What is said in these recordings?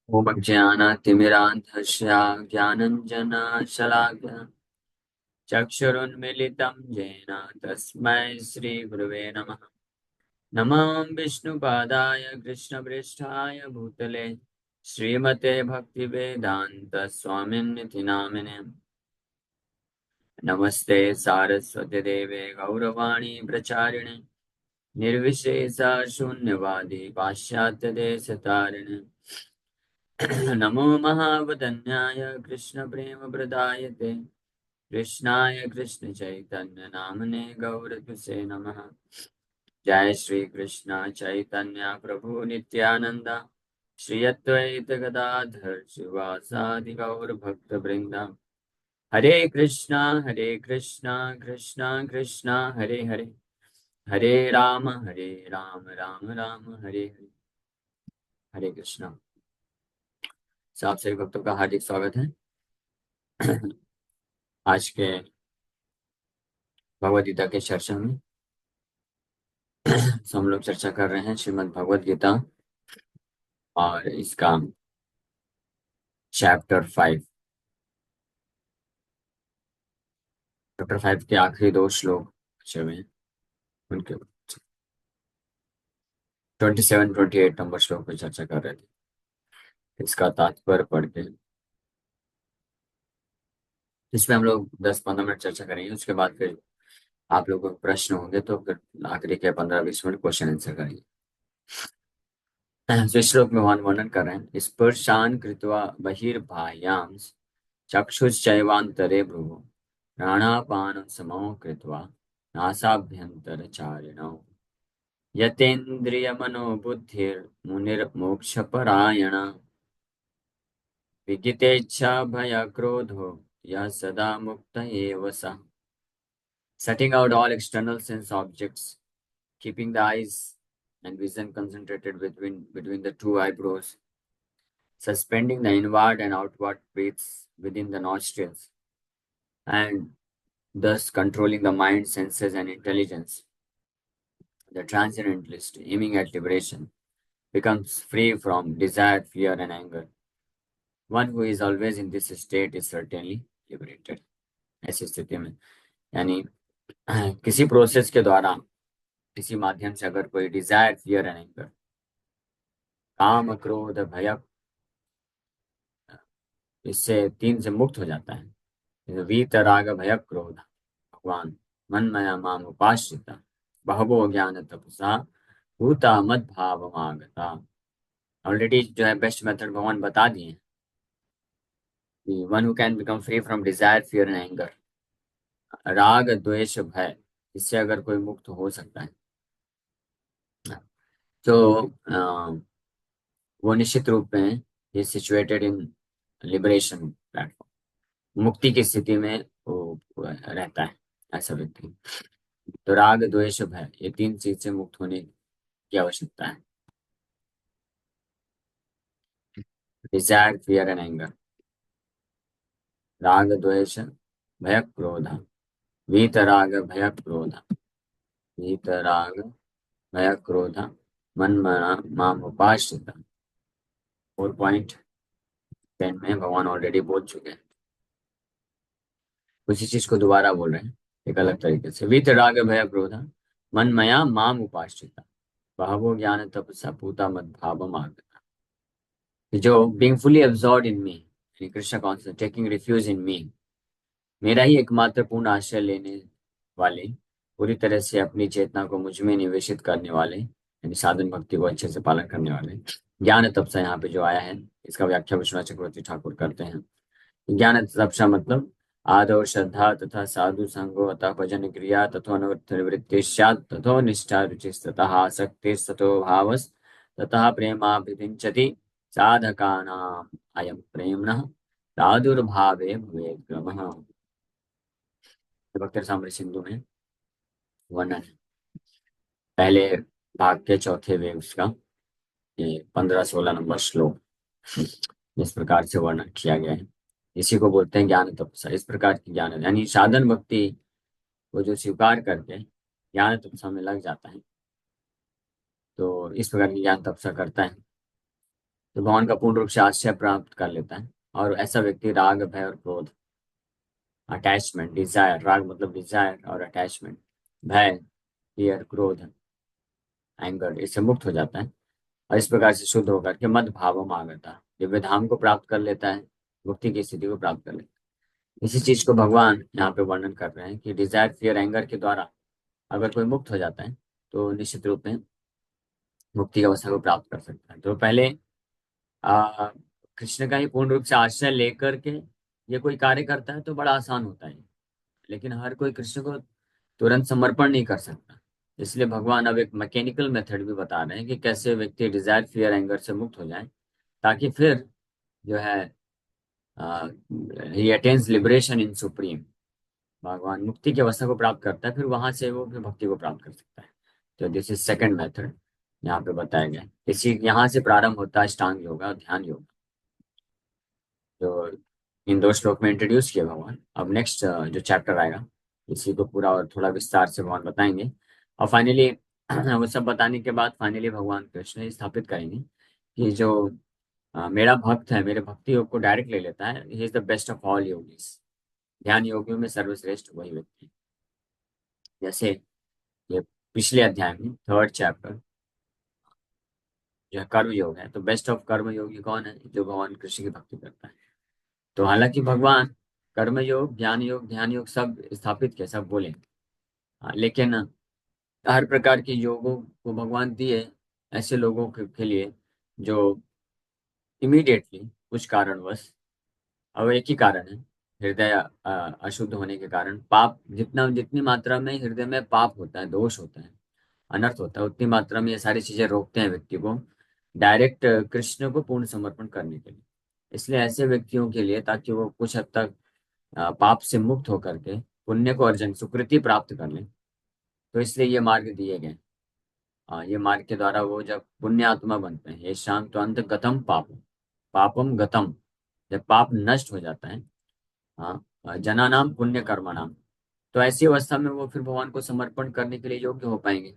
ॐ ज्ञानातिमिरान्धस्य ज्ञानञ्जनशलाकया चक्षुरुन्मीलितं येन तस्मै श्रीगुरुवे नमः। नमः विष्णुपादाय कृष्णप्रेष्ठाय भूतले श्रीमते भक्तिवेदान्तस्वामिन्निति नामिने। नमस्ते सारस्वती देवे गौरवाणी प्रचारिणे निर्विशेषा शून्यवादी पाश्चात्यदेशतारिणे। नमो महावदन्याय कृष्णप्रेमप्रदायते कृष्णाय कृष्णचैतन्य नामने गौरतुसे नमः। जय श्री कृष्ण चैतन्य प्रभु नित्यानंद श्री अद्वैत गदाधर शिवासादि गौर भक्त वृंद। हरे कृष्णा कृष्णा कृष्णा हरे हरे, हरे राम राम राम हरे हरे। हरे कृष्णा। सब सभी भक्तों का हार्दिक स्वागत है। आज के भगवद गीता के चर्चा में हम लोग चर्चा कर रहे हैं श्रीमद् भगवद गीता और इसका चैप्टर 5। चैप्टर 5 के आखिरी 2 श्लोक बचे हुए हैं, उनके 27-28 नंबर श्लोक पर चर्चा कर रहे थे। इसका तात्पर्य पढ़ के इसमें हम लोग 10-15 मिनट चर्चा करेंगे। उसके बाद फिर आप लोगों को प्रश्न होंगे तो फिर आखिरी के 15-20 मिनट क्वेश्चन आंसर करेंगे। तो इस श्लोक में भगवान वर्णन कर रहे हैं, स्पर्शान कृत्वा बहिर्बाह्यां चक्षुश्चैवान्तरे भ्रुवो प्राणापानं समो कृत्वा नासाभ्यन्तरचारिणौ यतेन्द्रियमनोबुद्धिर्मुनिर्मोक्षपरायण विजितेच्छा भयक्रोधो यः सदा मुक्त एव सः। Setting out all external sense objects, keeping the eyes and vision concentrated between the two eyebrows, suspending the inward and outward breaths within the nostrils, and thus controlling the mind, senses, and intelligence. The transcendentalist, aiming at liberation, becomes free from desire, fear, and anger. One who is always in this state is certainly liberated. ऐसी स्थिति में यानी किसी process के द्वारा, किसी माध्यम से अगर कोई डिजायर, फियर एंड एंगर, काम, क्रोध, भय, इससे 3 से मुक्त हो जाता है। वीत राग भय क्रोध भगवान मन मया माम उपाश्रिता बहवो ज्ञान तपसा भूता मद भाव आगता। ऑलरेडी जो है बेस्ट मेथड भगवान बता दिए। One who can become free from Dzire, fear and anger, राग द्वेष भय, इससे अगर कोई मुक्त हो सकता है तो वो निश्चित रूप में ये सिचुएटेड इन लिबरेशन प्लेटफॉर्म, मुक्ति की स्थिति में वो रहता है ऐसा व्यक्ति। तो राग द्वेष भय, ये 3 चीज से मुक्त होने की आवश्यकता है। डिजायर, फियर एंड एंगर, राग द्वेष भय क्रोध, वीत राग भय क्रोध, वीत राग भय क्रोध मन मना माम उपाश्रिता। 4.10 में भगवान ऑलरेडी बोल चुके हैं, उसी चीज को दोबारा बोल रहे हैं एक अलग तरीके से। वीत राग भय क्रोध मन मया माम उपाश्रिता बहवो ज्ञान तपसा पूता मद भावम आगता। जो being fully absorbed in me, Krishna concept, taking refuge in me, मेरा ही एकमात्र पूर्ण आश्रय लेने वाले, पूरी तरह से अपनी चेतना को मुझ में निवेशित करने वाले, यानी साधन भक्ति को अच्छे से पालन करने वाले। ज्ञान तपसा यहाँ पे जो आया है, इसका व्याख्या विश्वनाथ चक्रवर्ती ठाकुर करते हैं। ज्ञान तपसा मतलब आदौ श्रद्धा तथा साधु संगो अतः भजन क्रिया तथो निवृत्ति तथो निष्ठा रुचिस्ततः आसक्तिस्ततो भावस् ततः प्रेमाभिषिञ्चति साधकानाम् अयं प्रेम्णः प्रादुर्भावे भवेत् क्रमः। भक्त साम्र सिंधु में वर्णन है, पहले भाग के चौथे वेव का ये 15-16 नंबर श्लोक, इस प्रकार से वर्णन किया गया है। इसी को बोलते हैं ज्ञान तपस्या। इस प्रकार की ज्ञान यानी साधन भक्ति को जो स्वीकार करके ज्ञान तपस्या में लग जाता है, तो इस प्रकार की ज्ञान तपस्या करता है तो भगवान का पूर्ण रूप से आश्रय प्राप्त कर लेता है। और ऐसा व्यक्ति राग, भय और क्रोध, अटैचमेंट, डिजायर, राग मतलब डिजायर और अटैचमेंट, भय, फियर, क्रोध, एंगर, इससे मुक्त हो जाता है। और इस प्रकार से शुद्ध होकर के मद भावम आगता, दिव्य धाम को प्राप्त कर लेता है, मुक्ति की स्थिति को प्राप्त कर लेता है। इसी चीज को भगवान यहाँ पे वर्णन कर रहे हैं कि डिजायर, फियर, एंगर के द्वारा अगर कोई मुक्त हो जाता है तो निश्चित रूप में मुक्ति की अवस्था को प्राप्त कर सकता है। तो पहले आ, कृष्ण का ही पूर्ण रूप से आश्रय लेकर के ये कोई कार्य करता है तो बड़ा आसान होता है। लेकिन हर कोई कृष्ण को तुरंत समर्पण नहीं कर सकता। इसलिए भगवान अब एक मैकेनिकल मेथड भी बता रहे हैं कि कैसे व्यक्ति डिजायर, फियर, एंगर से मुक्त हो जाए, ताकि फिर जो है ही अटेन्स लिबरेशन इन सुप्रीम। भगवान मुक्ति की अवस्था को प्राप्त करता है, फिर वहां से वो फिर भक्ति को प्राप्त कर सकता है। तो दिस इज सेकंड मेथड यहाँ पे बताया गया। इसी यहाँ से प्रारंभ होता है अष्टांग योगा और ध्यान योगा, जो इन दो श्लोक में इंट्रोड्यूस किया भगवान। अब नेक्स्ट जो चैप्टर आएगा इसी को पूरा और थोड़ा विस्तार से भगवान बताएंगे। और फाइनली वो सब बताने के बाद फाइनली भगवान कृष्ण स्थापित करेंगे कि जो मेरा भक्त है, मेरे भक्ति योग को डायरेक्ट ले लेता है, he is the best of all yogis. ध्यान योगियों में सर्वश्रेष्ठ वही व्यक्ति है। जैसे ये पिछले अध्याय में थर्ड चैप्टर जो है कर्म योग है, तो बेस्ट ऑफ कर्म योगी कौन है? जो भगवान कृष्ण की भक्ति करता है। तो हालांकि भगवान कर्म योग, ज्ञान योग, ध्यान योग सब स्थापित किए, सब बोले। लेकिन हर प्रकार के योगों को भगवान दिए ऐसे लोगों के लिए जो इमीडिएटली कुछ कारणवश, अब एक ही कारण है, हृदय अशुद्ध होने के कारण, पाप जितनी मात्रा में हृदय में पाप होता है, दोष होता है, अनर्थ होता है, उतनी मात्रा में ये सारी चीजें रोकते हैं व्यक्ति को डायरेक्ट कृष्ण को पूर्ण समर्पण करने के लिए। इसलिए ऐसे व्यक्तियों के लिए, ताकि वो कुछ हद तक पाप से मुक्त होकर के पुण्य को अर्जन, सुकृति प्राप्त कर लें, तो इसलिए ये मार्ग दिए गए। ये मार्ग के द्वारा वो जब पुण्य आत्मा बनते हैं, ये शांत अंत गतम पापम, पापम गतम, जब पाप नष्ट हो जाता है, हाँ, जना नाम पुण्य कर्म नाम, तो ऐसी अवस्था में वो फिर भगवान को समर्पण करने के लिए योग्य हो पाएंगे।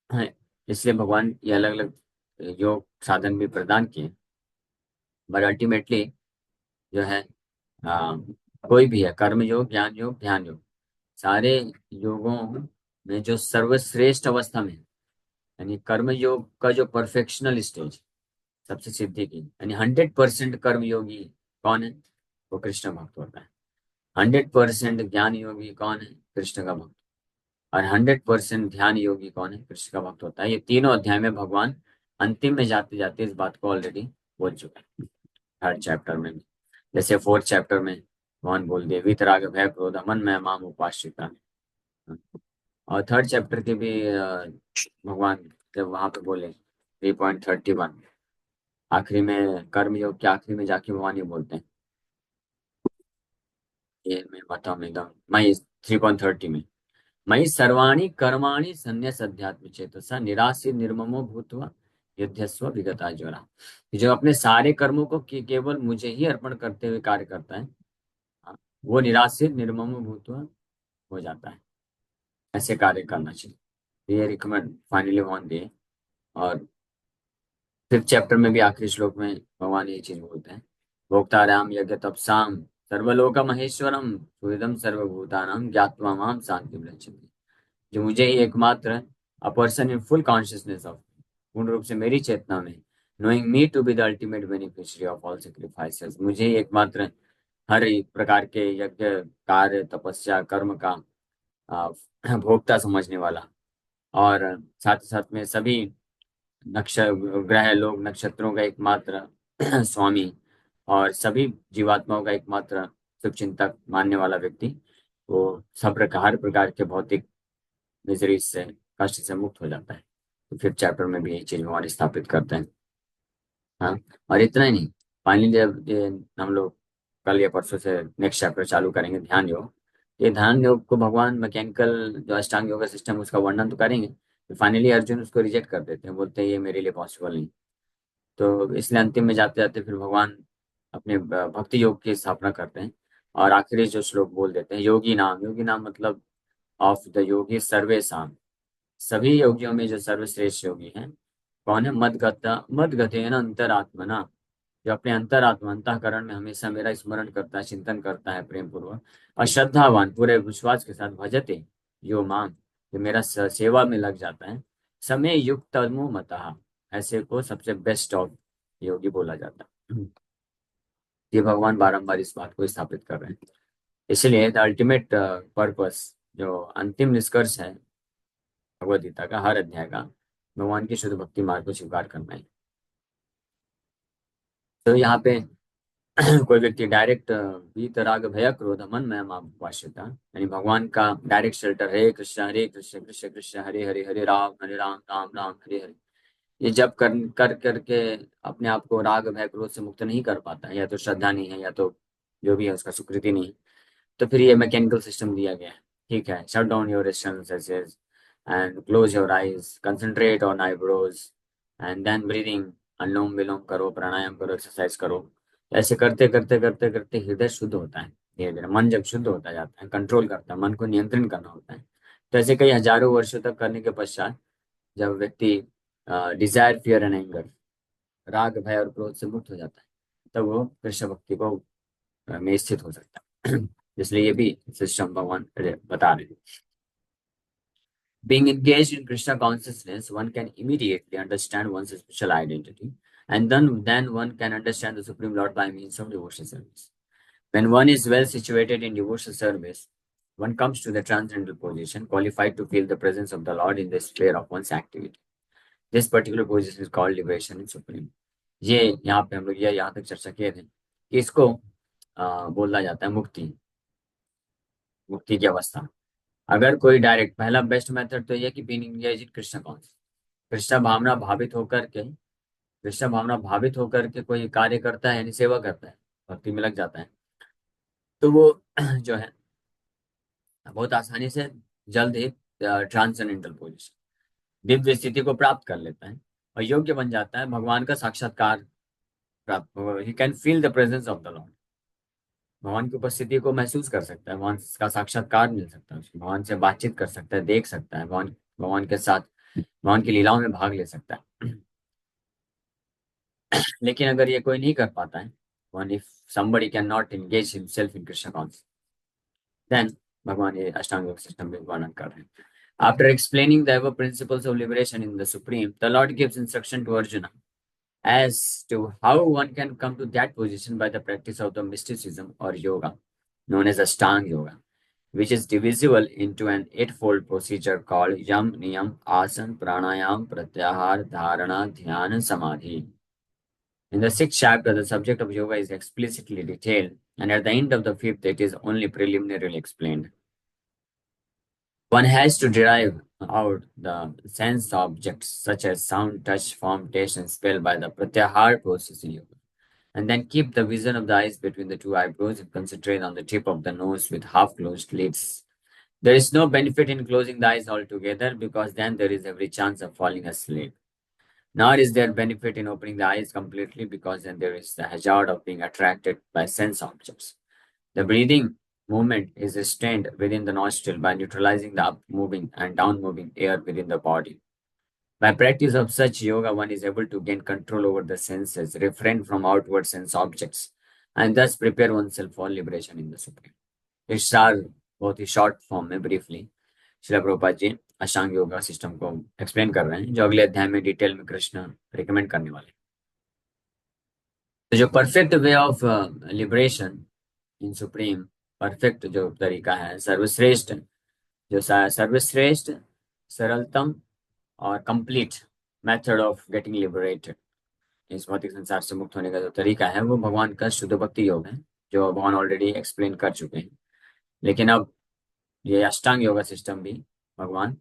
हाँ, इसलिए भगवान ये अलग अलग योग साधन भी प्रदान किए। बट अल्टीमेटली जो है आ, कोई भी है, कर्म योग, ज्ञान योग, ध्यान योग, सारे योगों में जो सर्वश्रेष्ठ अवस्था में है, यानी कर्म योग का जो परफेक्शनल स्टेज, सबसे सिद्धि की, यानी 100% कर्म योगी कौन है? वो कृष्ण भक्त होता है। 100% ज्ञान योगी कौन है? कृष्ण का भक्त। और 100% ध्यान योगी कौन है? कृष्ण का भक्त होता है। ये तीनों अध्याय में भगवान अंतिम में जाते जाते इस बात को ऑलरेडी बोल चुके हैं, थर्ड चैप्टर में भी। जैसे फोर्थ चैप्टर में भगवान बोल दिए वीतराग भय क्रोध मन मैं माम उपाश्रिता। और थर्ड चैप्टर के भी भगवान जब वहां पे बोले 3.31, आखिरी में कर्म योग के आखिरी में जाके भगवान ये बोलते हैं, ये मैं बताऊँ एकदम, मैं 3.30 में, मयि सर्वाणि कर्माणि संन्यास अध्यात्म चेतसा निराशी निर्ममो भूत्वा युद्धस्व विगता ज्वरा। जो अपने सारे कर्मों को केवल मुझे ही अर्पण करते हुए कार्य करता है, हाँ, वो निराशित निर्मम भूत्वा हो जाता है। ऐसे कार्य करना चाहिए, ये रिकमेंड फाइनली भगवान दिए। और फिफ्थ चैप्टर में भी आखिरी श्लोक में भगवान ये चीज बोलते हैं, भोक्ता राम यज्ञ तपसाम सर्वलोक महेश्वरम सुहृदम सर्वभूतानाम ज्ञात्वा माम शांति। जो मुझे ही एकमात्र, a person in full consciousness of, पूर्ण रूप से मेरी चेतना में, knowing me to be the ultimate beneficiary of all sacrifices, मुझे ही एकमात्र हर एक प्रकार के यज्ञ, कार्य, तपस्या, कर्म का अ, भोक्ता समझने वाला, और साथ ही साथ में सभी नक्षत्र ग्रह लोग नक्षत्रों का एकमात्र स्वामी, और सभी जीवात्माओं का एकमात्र शुभचिंतक मानने वाला व्यक्ति, वो सब प्रकार, हर प्रकार के भौतिक मिजरी से, कष्ट से मुक्त हो जाता है। तो फिफ्थ चैप्टर में भी यही चीज भगवान स्थापित करते हैं। हाँ, और इतना ही नहीं, फाइनली जब ये हम लोग कल या परसों से नेक्स्ट चैप्टर चालू करेंगे ध्यान योग, ये ध्यान योग को भगवान मैकेनिकल जो अष्टांग योगा सिस्टम उसका वर्णन तो करेंगे, तो फाइनली अर्जुन उसको रिजेक्ट कर देते हैं, बोलते हैं ये मेरे लिए पॉसिबल नहीं। तो इसलिए अंतिम में जाते जाते फिर भगवान अपने भक्ति योग की स्थापना करते हैं। और आखिरी जो श्लोक बोल देते हैं, योगी नाम, योगी नाम मतलब ऑफ द योगी सर्वे, सभी योगियों में जो सर्वश्रेष्ठ योगी हैं कौन है? मदगतेन अंतरात्मना, जो अपने अंतरात्मा अंतःकरण में हमेशा मेरा स्मरण करता है, चिंतन करता है प्रेम पूर्वक, और श्रद्धावान पूरे विश्वास के साथ भजते यो माम, जो मेरा सेवा में लग जाता है, समय युक्त तमो मतः, ऐसे को सबसे बेस्ट ऑफ योगी बोला जाता है। ये भगवान बारंबार इस बात को स्थापित कर रहे हैं। इसलिए द अल्टीमेट पर्पस, जो अंतिम निष्कर्ष है भगवद गीता का हर अध्याय का, भगवान की शुद्ध भक्ति मार्ग को स्वीकार करना है। तो यहाँ पे कोई व्यक्ति डायरेक्ट वीत राग भय क्रोध मन में माम उपास्यता, यानी भगवान का डायरेक्ट शेल्टर, हरे कृष्ण कृष्ण कृष्ण हरे हरे, हरे राम राम राम हरे हरे, ये जब कर करके अपने आप को राग भय क्रोध से मुक्त नहीं कर पाता है, या तो श्रद्धा नहीं है, या तो जो भी है उसका सुकृति नहीं है, तो फिर ये मैकेनिकल सिस्टम दिया गया है। ठीक है, shut down your senses and close your eyes, concentrate on eyebrows and then breathing, anulom vilom करो, प्राणायाम करो, एक्सरसाइज करो। ऐसे करते करते करते करते हृदय शुद्ध होता है। धीरे धीरे मन जब शुद्ध होता जाता है, कंट्रोल करता है, मन को नियंत्रण करना होता है, तो ऐसे कई हजारों वर्षों तक करने के पश्चात जब व्यक्ति डिजायर फियर एंड एंगर, राग भय और क्रोध से मुक्त हो जाता है, तब वो कृष्ण भक्ति को में स्थित हो सकता है। इसलिए ये भी सिस्टम भगवान बता रहे हैं। Being engaged in Krishna consciousness, one can immediately understand one's spiritual identity, and then one can understand the Supreme Lord by means of devotional service. When one is well situated in devotional service, one comes to the transcendental position, qualified to feel the presence of the Lord in the sphere of one's activity. This particular position is called liberation in Supreme. ये यहाँ पे हम लोग ये यहाँ तक चर्चा किए थे कि इसको बोला जाता है मुक्ति, मुक्ति की अवस्था। अगर कोई डायरेक्ट, पहला बेस्ट मेथड तो ये कि being engage in Krishna cons, Krishna भावना भावित होकर के, कृष्ण भावना भावित होकर के कोई कार्य करता है, यानी सेवा करता है, भक्ति में लग जाता है, तो वो जो है बहुत आसानी से जल्द ही ट्रांसेंडेंटल पोजिशन, दिव्य स्थिति को प्राप्त कर लेता है और योग्य बन जाता है भगवान का साक्षात्कार प्राप्त। He can feel the presence of the Lord, भगवान की उपस्थिति को महसूस कर सकता है, भगवान का साक्षात्कार मिल सकता है, उसको भगवान से बातचीत कर सकता है, देख सकता है, भगवान भगवान के साथ भगवान की लीलाओं में भाग ले सकता है। लेकिन अगर ये कोई नहीं कर पाता है, one if somebody cannot engage himself in Krishna consciousness, then भगवान ये अष्टांग योग सिस्टम में वर्णन कर रहे हैं। After explaining the above principles of liberation in the Supreme, the Lord gives instruction to Arjuna as to how one can come to that position by the practice of the mysticism or yoga known as Ashtanga Yoga, which is divisible into an eightfold procedure called Yam, Niyam, Asan, Pranayam, Pratyahar, Dharana, Dhyana, Samadhi. In the sixth chapter, the subject of yoga is explicitly detailed, and at the end of the fifth, it is only preliminarily explained. One has to derive out the sense objects such as sound, touch, form, taste, and smell by the pratyahar process in yoga, and then keep the vision of the eyes between the two eyebrows and concentrate on the tip of the nose with half closed lids. There is no benefit in closing the eyes altogether because then there is every chance of falling asleep. Nor is there benefit in opening the eyes completely because then there is the hazard of being attracted by sense objects. The breathing movement is restrained within the nostril by neutralizing the up moving and down moving air within the body. By practice of such yoga, one is able to gain control over the senses, refrain from outward sense objects, and thus prepare oneself for liberation in the Supreme. इस सार बहुत ही short form में briefly Srila Prabhupada ji अष्टांग yoga system को explain कर रहे हैं, जो अगले अध्याय में डिटेल में कृष्ण रिकमेंड करने वाले हैं। तो जो perfect way of liberation in supreme, perfect जो तरीका है, सर्वश्रेष्ठ, जो सर्वश्रेष्ठ, सरलतम और complete method of getting liberated, इस भौतिक संसार से मुक्त होने का जो तरीका है, वो भगवान का शुद्ध भक्ति योग है, जो भगवान ऑलरेडी एक्सप्लेन कर चुके हैं। लेकिन अब ये अष्टांग योगा सिस्टम भी भगवान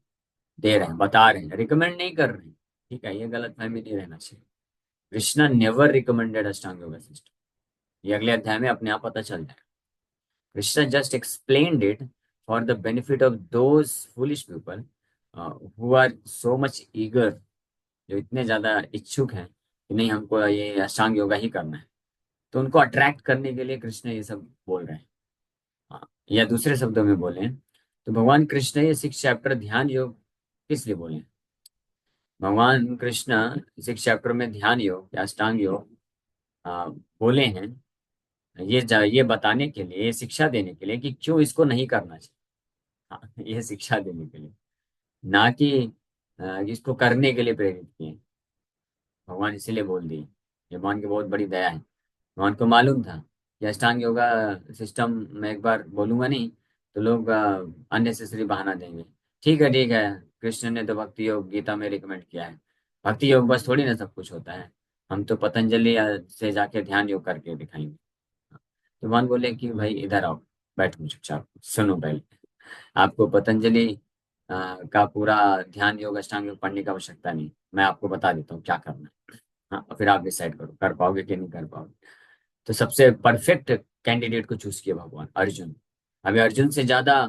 दे रहे हैं, बता रहे हैं, रिकमेंड नहीं कर रहे हैं। ठीक है, ये गलत फहमी नहीं रहना चाहिए। कृष्णा नेवर रिकमेंडेड अष्टांग योगा सिस्टम, ये अगले अध्याय में अपने आप पता चल जाएगा। Krishna just explained it for the benefit of those foolish people who are so much eager, जो इतने ज्यादा इच्छुक हैं कि नहीं हमको ये अष्टांग योगा ही करना है, तो उनको अट्रैक्ट करने के लिए कृष्ण ये सब बोल रहे हैं। हाँ, या दूसरे शब्दों में बोले तो भगवान कृष्ण ये 6 चैप्टर ध्यान योग किस लिए बोले? भगवान कृष्ण इस चैप्टर में ध्यान योग या अष्टांग योग बोले हैं, ये बताने के लिए, ये शिक्षा देने के लिए कि क्यों इसको नहीं करना चाहिए। हाँ, ये शिक्षा देने के लिए, ना कि इसको करने के लिए प्रेरित किए। भगवान इसीलिए बोल दिए। ये भगवान की बहुत बड़ी दया है। भगवान को मालूम था कि अष्टांग योगा सिस्टम में एक बार बोलूंगा नहीं तो लोग अननेसेसरी बहाना देंगे। ठीक है, कृष्ण ने तो भक्ति योग गीता में रिकमेंड किया है। भक्ति योग बस थोड़ी ना सब कुछ होता है। हम तो पतंजलि से जाके ध्यान योग करके दिखाएंगे। तो भगवान बोले कि भाई इधर आओ, बैठो चुपचाप, सुनो पहले। आपको पतंजलि का पूरा ध्यान योग अष्टांग योग पढ़ने की आवश्यकता नहीं, मैं आपको बता देता हूँ क्या करना है। हाँ, और फिर आप डिसाइड करो कर पाओगे कि नहीं कर पाओगे। तो सबसे परफेक्ट कैंडिडेट को चूज किया भगवान, अर्जुन। अभी अर्जुन से ज्यादा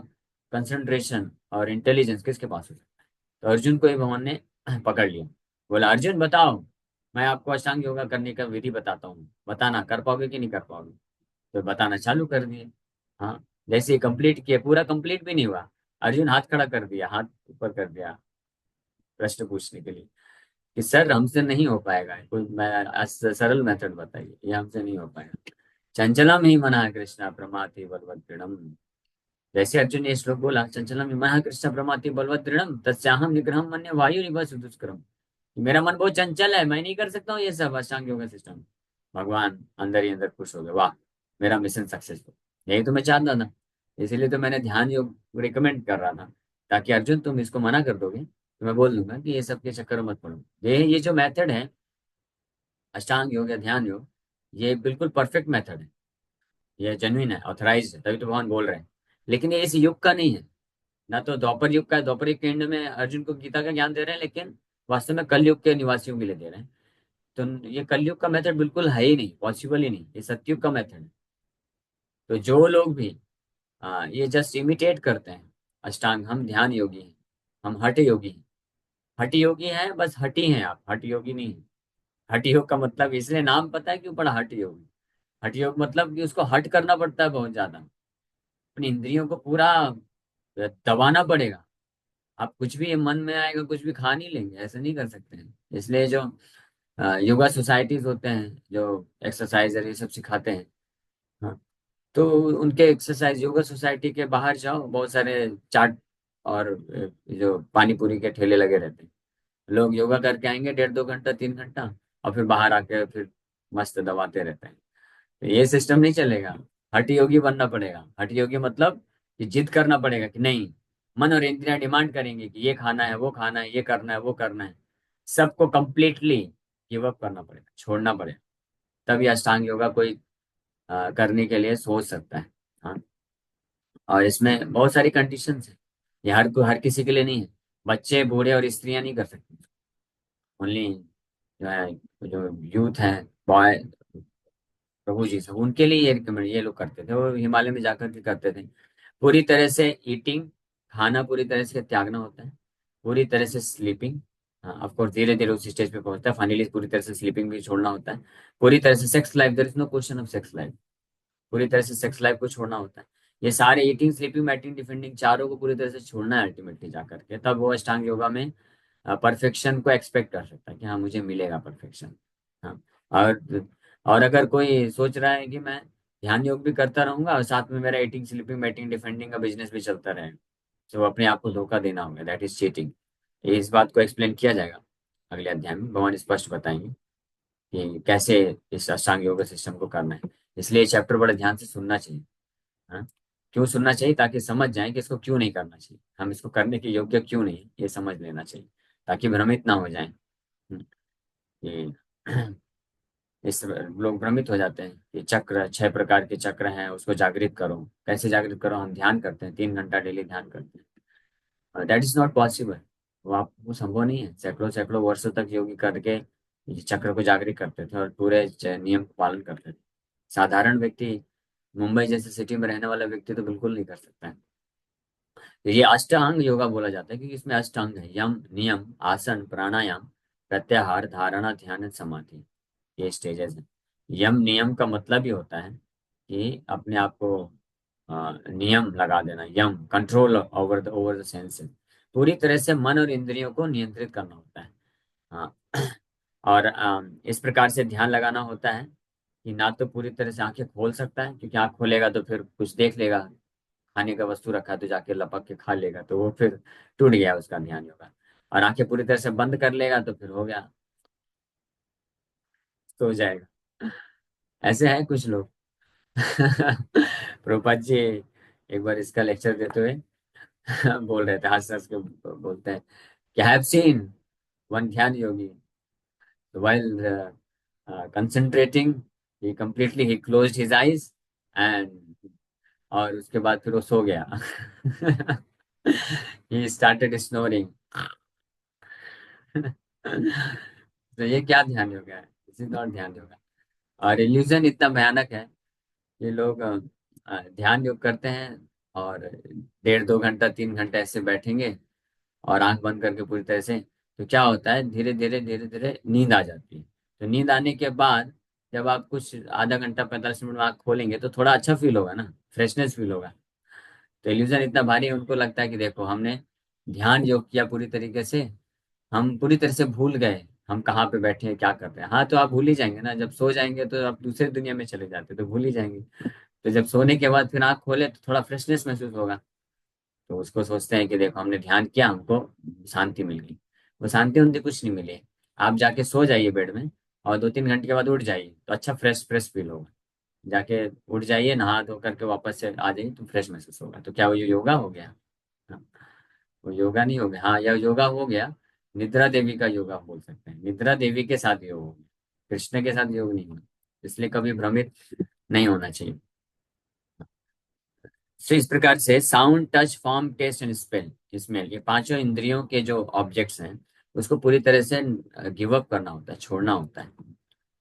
कंसंट्रेशन और इंटेलिजेंस किसके पास हो सकता है। तो अर्जुन को ही भगवान ने पकड़ लिया। बोला अर्जुन बताओ, मैं आपको अष्टांग योगा करने का विधि बताता हूँ, बताना कर पाओगे कि नहीं कर पाओगे। तो बताना चालू कर दिए। हाँ, जैसे कंप्लीट किया, पूरा कंप्लीट भी नहीं हुआ, अर्जुन हाथ खड़ा कर दिया, हाथ ऊपर कर दिया प्रश्न पूछने के लिए कि सर हमसे नहीं हो पाएगा, कोई मैं सरल मेथड बताइए, ये हमसे नहीं हो पाएगा। चंचलम ही मना कृष्ण प्रमाति बलवत दृढ़म। जैसे अर्जुन ने ये श्लोक बोला, चंचलम ही मना कृष्ण प्रमाति बलवत दृढ़म तस्याहम निग्रहम मन्य वायु निभा दुष्करम। मेरा मन बहुत चंचल है, मैं नहीं कर सकता हूँ ये सब अष्टांग योगा सिस्टम। भगवान अंदर ही अंदर खुश हो गए, वाह मेरा मिशन सक्सेसफुल। यही तो मैं चाहता था, इसीलिए तो मैंने ध्यान योग रिकमेंड कर रहा था, ताकि अर्जुन तुम इसको मना कर दोगे तो मैं बोल दूंगा कि ये सब के चक्कर में मत पड़ो। ये जो मेथड है अष्टांग योग या ध्यान योग, ये बिल्कुल परफेक्ट मेथड है। ये जेन्युइन है, ऑथराइज है, तभी तो भगवान बोल रहे हैं। लेकिन ये इस युग का नहीं है। ना तो द्वापर युग का है, द्वापर युग के एंड में अर्जुन को गीता का ज्ञान दे रहे हैं, लेकिन वास्तव में कल युग के निवासियों के लिए दे रहे हैं। तो ये कलयुग का मेथड बिल्कुल है ही नहीं, पॉसिबल ही नहीं, ये सतयुग का मेथड है। तो जो लोग भी ये जस्ट इमिटेट करते हैं अष्टांग, हम ध्यान योगी हैं, हम हठ योगी हैं। हठ योगी हैं, बस हठी हैं आप, हठ योगी नहीं है। हठ योग का मतलब इसलिए नाम पता है क्यों पड़ा, हठ योगी। हठ योग मतलब कि उसको हट करना पड़ता है बहुत ज्यादा, अपनी इंद्रियों को पूरा दबाना पड़ेगा। आप कुछ भी मन में आएगा कुछ भी खा नहीं लेंगे, ऐसे नहीं कर सकते हैं। इसलिए जो योगा सोसाइटीज होते हैं जो एक्सरसाइज ये सब सिखाते हैं, हाँ, तो उनके एक्सरसाइज योगा सोसाइटी के बाहर जाओ, बहुत सारे चाट और जो पानी पूरी के ठेले लगे रहते हैं। लोग योगा करके आएंगे 1.5 2 घंटा 3 घंटा, और फिर बाहर आके फिर मस्त दबाते रहते हैं। तो ये सिस्टम नहीं चलेगा। हठ योगी बनना पड़ेगा। हठ योगी मतलब कि जिद करना पड़ेगा कि नहीं, मन और इंद्रियां डिमांड करेंगे कि ये खाना है वो खाना है, ये करना है वो करना है, सबको कंप्लीटली गिव अप करना पड़ेगा, छोड़ना पड़ेगा। तभी अष्टांग योगा कोई करने के लिए सोच सकता है। हाँ, और इसमें बहुत सारी कंडीशंस हैं। ये हर किसी के लिए नहीं है। बच्चे बूढ़े और स्त्रियां नहीं कर सकते। ओनली जो है, जो यूथ है, बॉय, प्रभु जी सब उनके लिए ये रिकमेंड ये लोग करते थे, वो हिमालय में जाकर के करते थे। पूरी तरह से ईटिंग, खाना पूरी तरह से त्यागना होता है। पूरी तरह से स्लीपिंग, हाँ ऑफ कोर्स धीरे धीरे उस स्टेज पे पहुंचता है, फाइनली पूरी तरह से स्लीपिंग भी छोड़ना होता है। पूरी तरह से sex life, there is no question of sex life, पूरी तरह से सेक्स लाइफ को छोड़ना होता है। ये सारे ईटिंग स्लीपिंग मैटिंग डिफेंडिंग चारों को पूरी तरह से छोड़ना है अल्टीमेटली जाकर के, तब वो अष्टांग योगा में परफेक्शन को एक्सपेक्ट कर सकता है कि हाँ मुझे मिलेगा परफेक्शन। हाँ, और अगर कोई सोच रहा है कि मैं ध्यान योग भी करता रहूंगा और साथ में मेरा ईटिंग स्लीपिंग मैटिंग डिफेंडिंग का बिजनेस भी चलता रहेगा, तो वो अपने आप को धोखा देना होगा, दैट इज चीटिंग। इस बात को एक्सप्लेन किया जाएगा अगले अध्याय में, भगवान स्पष्ट बताएंगे कि कैसे इस अष्टांग योग सिस्टम को करना है। इसलिए ये चैप्टर बड़े ध्यान से सुनना चाहिए। हाँ, क्यों सुनना चाहिए, ताकि समझ जाए कि इसको क्यों नहीं करना चाहिए, हम इसको करने के योग्य क्यों नहीं, ये समझ लेना चाहिए, ताकि भ्रमित ना हो जाए। कि इस लोग भ्रमित हो जाते हैं कि चक्र 6 प्रकार के चक्र हैं, उसको जागृत करो। कैसे जागृत करो, हम ध्यान करते हैं 3 घंटा डेली ध्यान करते हैं, दैट इज नॉट पॉसिबल। वो आपको संभव नहीं है। सैकड़ों सैकड़ों वर्षों तक योगी करके ये चक्र को जागृत करते थे और पूरे नियम का पालन करते थे। साधारण व्यक्ति, मुंबई जैसे सिटी में रहने वाला व्यक्ति तो बिल्कुल नहीं कर सकता है। तो ये अष्टांग योगा बोला जाता है क्योंकि इसमें अष्टांग है, यम नियम आसन प्राणायाम प्रत्याहार धारणा ध्यान समाधि, ये स्टेजेस हैं। यम नियम का मतलब ही होता है कि अपने आप को नियम लगा देना, यम कंट्रोल ओवर द सेंसेस, पूरी तरह से मन और इंद्रियों को नियंत्रित करना होता है। हाँ। और इस प्रकार से ध्यान लगाना होता है कि ना तो पूरी तरह से आंखें खोल सकता है, क्योंकि आंख खोलेगा तो फिर कुछ देख लेगा, खाने का वस्तु रखा है तो जाके लपक के खा लेगा, तो वो फिर टूट गया उसका ध्यान योगा। और आंखें पूरी तरह से बंद कर लेगा तो फिर हो गया, तो हो जाएगा। ऐसे हैं कुछ लोग। प्रभुपाद जी एक बार इसका लेक्चर देते हुए बोल रहे थे, हंस हंस के बोलते हैं कि आई हैव सीन वन ध्यान योगी while concentrating, he completely he closed his eyes and और उसके बाद फिर वो सो गया। he started snoring। तो ये क्या ध्यान योगा है? दिस इज नॉट ध्यान योगा। और इल्यूजन इतना भयानक है, ये लोग ध्यान योग करते हैं और 1.5 2 घंटा 3 घंटा ऐसे बैठेंगे और आंख बंद करके पूरी तरह से, तो क्या होता है धीरे धीरे नींद आ जाती है। तो नींद आने के बाद जब आप कुछ आधा घंटा 45 मिनट में आंख खोलेंगे तो थोड़ा अच्छा फील होगा ना, फ्रेशनेस फील होगा। तो इल्यूजन इतना भारी है, उनको लगता है कि देखो हमने ध्यान योग किया पूरी तरीके से, हम पूरी तरह से भूल गए हम कहाँ पे बैठे हैं क्या कर रहे हैं। हाँ तो आप भूल ही जाएंगे ना, जब सो जाएंगे तो आप दूसरे दुनिया में चले जाते तो भूल ही जाएंगे। तो जब सोने के बाद फिर आंख खोले तो थोड़ा फ्रेशनेस महसूस होगा। तो उसको सोचते हैं कि देखो हमने ध्यान किया, हमको शांति मिल गई। वो शांति उनती कुछ नहीं मिली। आप जाके सो जाइए बेड में और 2 3 घंटे के बाद उठ जाइए तो अच्छा फ्रेश फ्रेश फील होगा। जाके उठ जाइए, नहा धो करके वापस से आ जाइए तो फ्रेश महसूस होगा। तो क्या वो योगा हो गया? हाँ, वो योगा नहीं हो गया। हाँ यह योगा हो गया, निद्रा देवी का योगा बोल सकते हैं, निद्रा देवी के साथ योग हो गया, कृष्ण के साथ योग नहीं होगा। इसलिए कभी भ्रमित नहीं होना चाहिए। तो इस प्रकार से sound touch form taste and smell, smell ये पांचों इंद्रियों के जो ऑब्जेक्ट्स हैं उसको पूरी तरह से गिव अप करना होता है, छोड़ना होता है,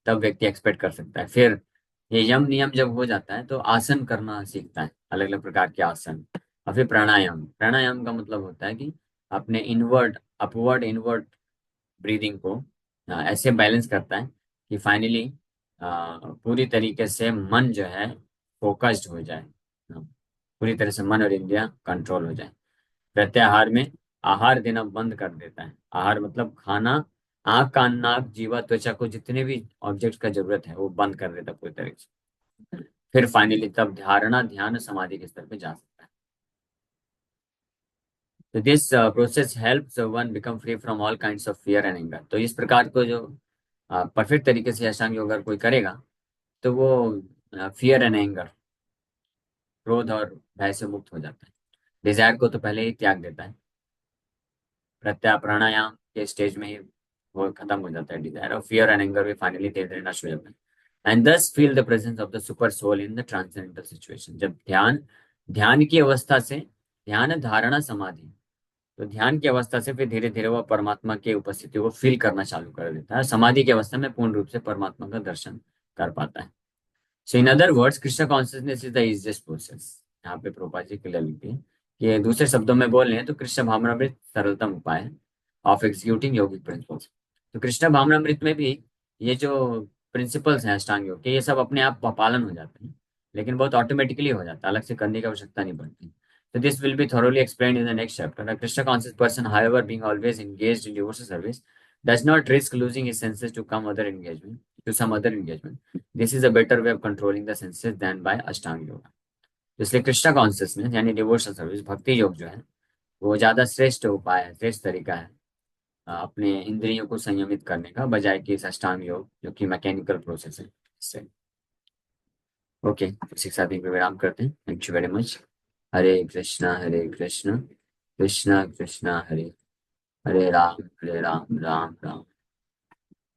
तब व्यक्ति एक्सपेक्ट कर सकता है। फिर ये यम नियम जब हो जाता है तो आसन करना सीखता है, अलग अलग प्रकार के आसन। और फिर प्राणायाम, प्राणायाम का मतलब होता है कि अपने इनवर्ड अपवर्ड इनवर्ड ब्रीदिंग को ऐसे बैलेंस करता है कि फाइनली पूरी तरीके से मन जो है फोकस्ड हो जाए। पूरी तरह से मन और इंद्रियां कंट्रोल हो जाए। प्रत्याहार में आहार देना बंद कर देता है। आहार मतलब खाना, आंख कान नाक जीवा त्वचा को जितने भी ऑब्जेक्ट्स का जरूरत है वो बंद कर देता है पूरी तरह से। फिर फाइनली तब धारणा ध्यान समाधि के स्तर पे जा सकता है। तो this process helps one become free from all kinds of fear and anger. तो इस प्रकार को जो परफेक्ट तरीके से अष्टांग योग अगर कोई करेगा तो वो फियर एंड एंगर, क्रोध और भय से मुक्त हो जाता है। डिजायर को तो पहले ही त्याग देता है, प्रत्याहार प्राणायाम के स्टेज में ही वो खत्म हो जाता है डिजायर, और फियर एंड एंगर भी फाइनली धीरे धीरे नष्ट हो जाता है। And thus feel the presence of the super soul in the transcendental situation. जब ध्यान ध्यान की अवस्था से, ध्यान धारणा समाधि, तो ध्यान की अवस्था से फिर धीरे धीरे वह परमात्मा की उपस्थिति को फील करना चालू कर देता है। समाधि की अवस्था में पूर्ण रूप से परमात्मा का दर्शन कर पाता है। So in other words Krishna consciousness is the easiest process. यहाँ पे प्रोपा जी क्लियर लिखती है कि दूसरे शब्दों में बोल रहे हैं तो कृष्ण भावनामृत सरलतम उपाय है ऑफ एग्जीक्यूटिंग योगिक प्रिंसिपल्स। तो कृष्ण भावनामृत में भी ये जो प्रिंसिपल्स हैं अष्टांग योग के, ये सब अपने आप पालन हो जाते हैं, लेकिन बहुत ऑटोमेटिकली हो जाता है, अलग से करने की आवश्यकता नहीं पड़ती। So this will be thoroughly explained in the next chapter. A Krishna conscious person, however, being always engaged in devotional service, does not risk losing his senses to some other engagement. This is a better way of controlling the senses than by Ashtanga yoga. इसलिए Krishna consciousness यानी devotional service, भक्ति योग जो है वो ज्यादा श्रेष्ठ उपाय है, श्रेष्ठ तरीका है अपने इंद्रियों को संयमित करने का, बजाय कि इस अष्टांग योग जो कि मैकेनिकल प्रोसेस है इससे। ओके, इसी के साथ ही विराम करते हैं। Thank you very much. हरे कृष्णा कृष्णा कृष्णा हरे हरे राम राम राम।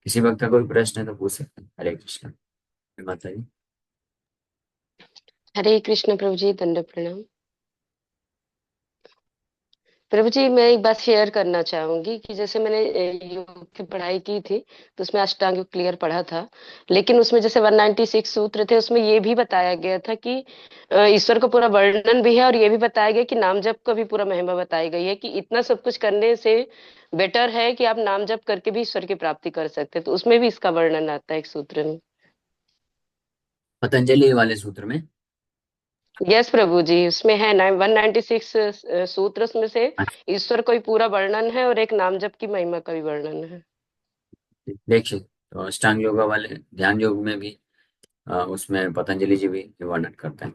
किसी वक्त का कोई प्रश्न है तो पूछ सकते हैं। हरे कृष्णा माता जी। हरे कृष्ण प्रभु जी, दंड प्रणाम। प्रभु जी, मैं एक बात शेयर करना चाहूंगी कि जैसे मैंने योग की पढ़ाई की थी तो उसमें अष्टांग योग क्लियर पढ़ा था। लेकिन उसमें जैसे 196 सूत्र थे, उसमें ये भी बताया गया था कि ईश्वर का पूरा वर्णन भी है, और ये भी बताया गया कि नाम जप का भी पूरा महिमा बताई गई है कि इतना सब कुछ करने से बेटर है कि आप नाम जप करके भी ईश्वर की प्राप्ति कर सकते हैं। तो उसमें भी इसका वर्णन आता है एक सूत्र में। पतंजलि वाले सूत्र में। यस प्रभु जी, उसमें है 196 सूत्र, उसमें से ईश्वर का भी पूरा वर्णन है और एक नाम जप की महिमा का भी वर्णन है। देखिए, तो अष्टांग योगा वाले ध्यान योग में भी उसमें पतंजलि जी भी वर्णन करते हैं।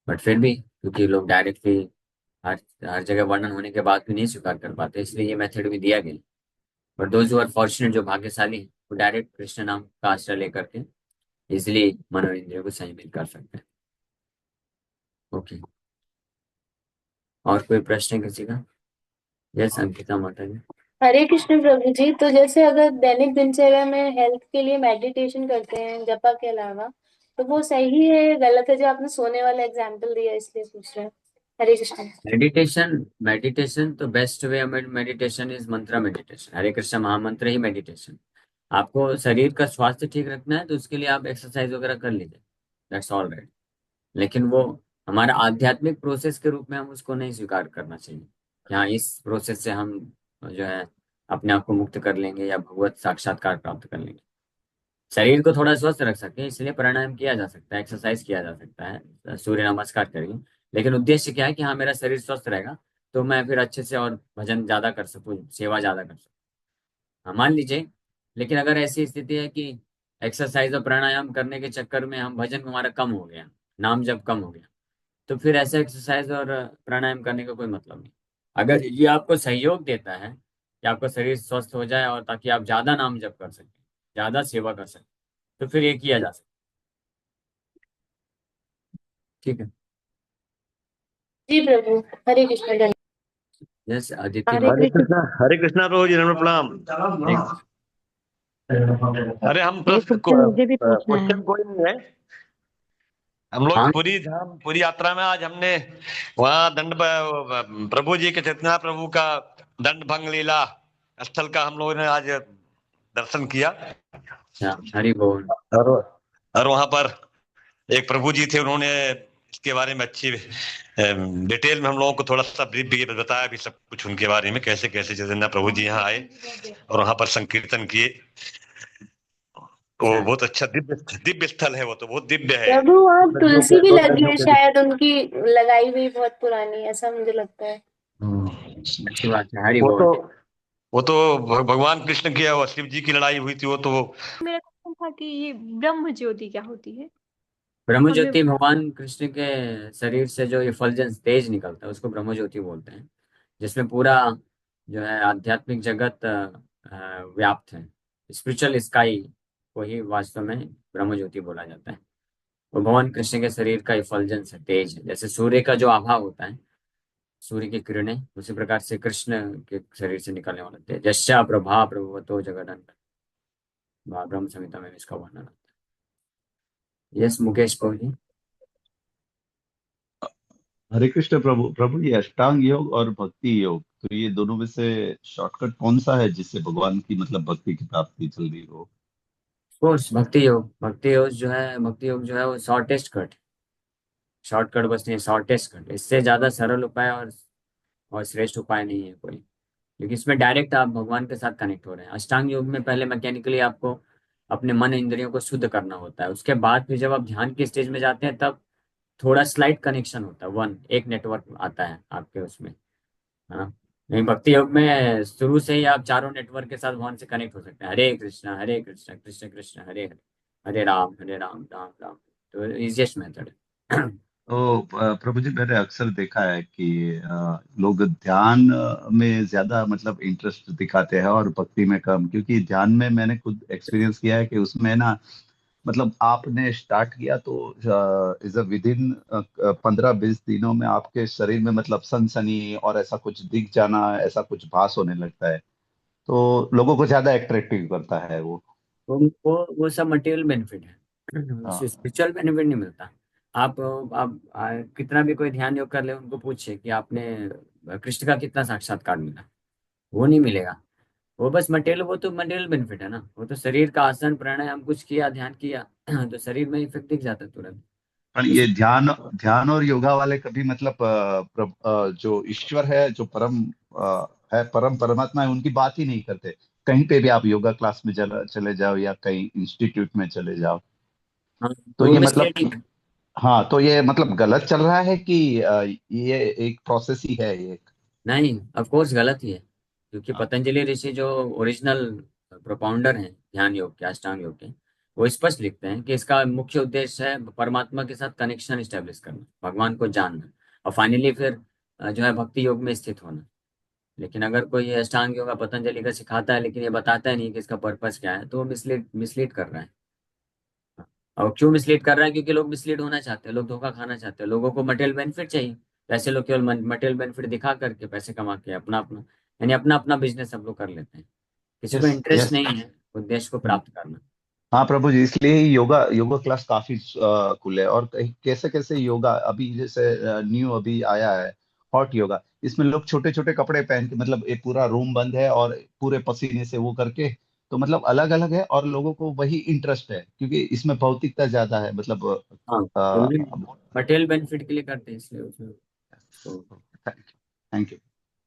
बट फिर भी क्योंकि लोग डायरेक्टली हर हर जगह वर्णन होने के बाद भी नहीं स्वीकार कर पाते, इसलिए ये मेथड भी दिया गया। But those who are fortunate, जो भाग्यशाली हैं, वो डायरेक्ट कृष्ण नाम का आश्रय लेकर के इजिली मनोरंजन को संयमित कर सकते हैं। ओके, और कोई प्रश्न है किसी का? यस अंकिता माता जी। हरे कृष्ण प्रभु जी। तो जैसे अगर दैनिक दिनचर्या में हेल्थ के लिए मेडिटेशन करते हैं जपा के अलावा, तो वो सही है या गलत है? जो आपने सोने वाला एग्जाम्पल दिया इसलिए पूछ रहे हैं। हरे कृष्ण। मेडिटेशन, मेडिटेशन तो बेस्ट वे मेडिटेशन इज मंत्र मेडिटेशन। हरे कृष्ण महामंत्र ही मेडिटेशन। आपको शरीर का स्वास्थ्य ठीक रखना है तो उसके लिए आप एक्सरसाइज वगैरह कर लीजिए, दैट्स ऑल राइट। लेकिन वो हमारा आध्यात्मिक प्रोसेस के रूप में हम उसको नहीं स्वीकार करना चाहिए। यहाँ इस प्रोसेस से हम जो है अपने आप को मुक्त कर लेंगे या भगवत साक्षात्कार प्राप्त कर लेंगे। शरीर को थोड़ा स्वस्थ रख सके इसलिए प्राणायाम किया जा सकता है, एक्सरसाइज किया जा सकता है, सूर्य नमस्कार करिए। लेकिन उद्देश्य क्या है कि हाँ मेरा शरीर स्वस्थ रहेगा तो मैं फिर अच्छे से और भजन ज्यादा कर सकूँ, सेवा ज्यादा कर सकूँ। हाँ मान लीजिए, लेकिन अगर ऐसी स्थिति है कि एक्सरसाइज और प्राणायाम करने के चक्कर में हम भजन हमारा कम हो गया, नाम जब कम हो गया, तो फिर ऐसे एक्सरसाइज और प्राणायाम करने का कोई मतलब नहीं। अगर ये आपको सहयोग देता है कि आपका शरीर स्वस्थ हो जाए और ताकि आप ज्यादा नाम जप कर सकें, ज्यादा सेवा कर सकें, तो फिर ये किया जा सकता है। ठीक है। जी प्रभु। हरे कृष्ण। धन्यवाद। यस अदिति हरे बाबू। कृष्ण। हरे कृष्णा प्रभु जी, नमः प्रणाम। एक अरे हम ये प्रश्न क्वेश्चन मुझे भी पूछना है। क्वेश्चन कोई नहीं है। हम लोग हाँ पूरी धाम पूरी यात्रा में आज हमने वहाँ प्रभु जी के चैतन्य प्रभु का दंड भंग लीला स्थल का हम लोगों ने आज दर्शन किया। अच्छा, हरि बोल। और और वहाँ पर एक प्रभु जी थे, उन्होंने इसके बारे में अच्छी डिटेल में हम लोगों को थोड़ा सा ब्रीफ भी बताया भी सब कुछ उनके बारे में, कैसे कैसे चैतन्य प्रभु जी यहाँ आए और वहां पर संकीर्तन किए। वो अच्छा, बहुत अच्छा दिव्य दिव्य स्थल है, वो तो बहुत दिव्य है। प्रभु वहाँ उसमें तुलसी भी दो लगी नदियों है के बीच। शायद, उनकी लगाई हुई बहुत पुरानी, ऐसा मुझे लगता है। अच्छी बात है, हरि वो बोल। तो वो तो भगवान कृष्ण की और शिव जी की लड़ाई हुई थी, वो तो मेरा क्वेश्चन था कि ये ब्रह्म ज्योति क्या होती है? ब्रह्म हमें ज्योति भगवान कृष्ण के शरीर से जो इफल्जेंस तेज निकलता है उसको ब्रह्म ज्योति बोलते हैं, जिसमें पूरा जो है आध्यात्मिक जगत व्याप्त है। स्पिरिचुअल स्काई को ही वास्तव में ब्रह्म ज्योति बोला जाता है। वो भगवान कृष्ण के शरीर का इफल्जेंस है, तेज है, जैसे सूर्य का जो आभा होता है, सूर्य की किरणें, उसी प्रकार से कृष्ण के शरीर से निकलने वाला तेज। यस्या प्रभा प्रभुवतो जगदन, ब्रह्म संहिता में इसका वर्णन आता है। यस मुकेश पॉल जी। हरे कृष्ण प्रभु। प्रभु ये अष्टांग योग और भक्ति योग, तो ये दोनों में से शॉर्टकट कौन सा है जिससे भगवान की मतलब भक्ति की प्राप्ति जल्दी हो? कोर्स भक्ति योग, भक्ति योग जो है, भक्ति योग जो है वो शॉर्टेस्ट कट, शॉर्टकट बस नहीं, शॉर्टेस्ट कट, इससे ज्यादा सरल उपाय और श्रेष्ठ उपाय नहीं है कोई। क्योंकि इसमें डायरेक्ट आप भगवान के साथ कनेक्ट हो रहे हैं। अष्टांग योग में पहले मैकेनिकली आपको अपने मन इंद्रियों को शुद्ध करना होता है, उसके बाद फिर जब आप ध्यान की स्टेज में जाते हैं तब थोड़ा स्लाइट कनेक्शन होता है, वन एक नेटवर्क आता है आपके उसमें, है ना। नहीं, भक्ति योग में शुरू से ही आप चारों नेटवर्क के साथ भगवान से कनेक्ट हो सकते हैं। हरे कृष्णा कृष्ण कृष्ण हरे हरे, हरे राम राम राम। तो इजिएस्ट मेथड है। तो प्रभु जी, मैंने अक्सर देखा है कि लोग ध्यान में ज्यादा मतलब इंटरेस्ट दिखाते हैं और भक्ति में कम, क्योंकि ध्यान में मैंने खुद एक्सपीरियंस किया है कि उसमें ना मतलब आपने स्टार्ट किया तो इज अ विद इन 15-20 दिनों में आपके शरीर में मतलब सनसनी और ऐसा कुछ दिख जाना, ऐसा कुछ भास होने लगता है, तो लोगों को ज्यादा अट्रैक्टिव करता है वो। वो सब मटेरियल बेनिफिट है, हाँ। स्पिरिचुअल बेनिफिट नहीं मिलता। आप कितना भी कोई ध्यान योग कर ले, उनको पूछिए कि आपने कृष्ण का कितना साक्षात्कार मिला, वो नहीं मिलेगा। वो बस मटेरियल, वो तो मटेरियल बेनिफिट है ना, वो तो शरीर का आसन प्राणायाम कुछ किया, ध्यान किया तो शरीर में इफेक्ट दिख जाता है तुरंत। पर उस ये ध्यान ध्यान और योगा वाले कभी मतलब जो ईश्वर है, जो है, परम परमात्मा है, उनकी बात ही नहीं करते। कहीं पे भी आप योगा क्लास में चले जाओ या कहीं इंस्टीट्यूट में चले जाओ, हाँ, तो तो वो ये बस मतलब लेडी। हाँ, तो ये मतलब गलत चल रहा है कि ये एक प्रोसेस ही है ये एक? नहीं, ऑफ कोर्स गलत ही है, क्योंकि हाँ। पतंजलि ऋषि जो ओरिजिनल प्रोपाउंडर हैं ध्यान योग के, अष्टांग योग के, वो स्पष्ट लिखते हैं कि इसका मुख्य उद्देश्य है परमात्मा के साथ कनेक्शन स्टेब्लिश करना, भगवान को जानना, और फाइनली फिर जो है भक्ति योग में स्थित होना। लेकिन अगर कोई ये अष्टांग योग पतंजलि का सिखाता है लेकिन ये बताता है नहीं कि इसका पर्पस क्या है, तो वो मिसलीड कर रहा है। और क्यों मिसलीड कर रहा है? क्योंकि लोग मिसलीड होना चाहते हैं, लोग धोखा खाना चाहते हैं, लोगों को मटेरियल बेनिफिट चाहिए। ऐसे लोग केवल मटेरियल बेनिफिट दिखा करके पैसे कमा के अपना अपना यानी अपना अपना बिजनेस सब लोग कर लेते हैं। किसी को यस इंटरेस्ट यस। नहीं है उद्देश्य को प्राप्त करना। हाँ प्रभु जी, इसलिए ही योगा योगा क्लास काफी खुले हैं। और कैसे कैसे योगा अभी जैसे न्यू अभी आया है हॉट योगा, इसमें लोग छोटे छोटे कपड़े पहन के, मतलब एक पूरा रूम बंद है और पूरे पसीने से वो करके, तो मतलब अलग अलग है और लोगों को वही इंटरेस्ट है क्योंकि इसमें भौतिकता ज्यादा है, मतलब हाँ, मटेरियल बेनिफिट के लिए करते हैं इसलिए उसमें तो थैंक यू।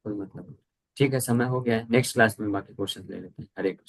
कोई मतलब नहीं। ठीक है, समय हो गया है, नेक्स्ट क्लास में बाकी क्वेश्चन ले लेते हैं। हरे कृष्ण।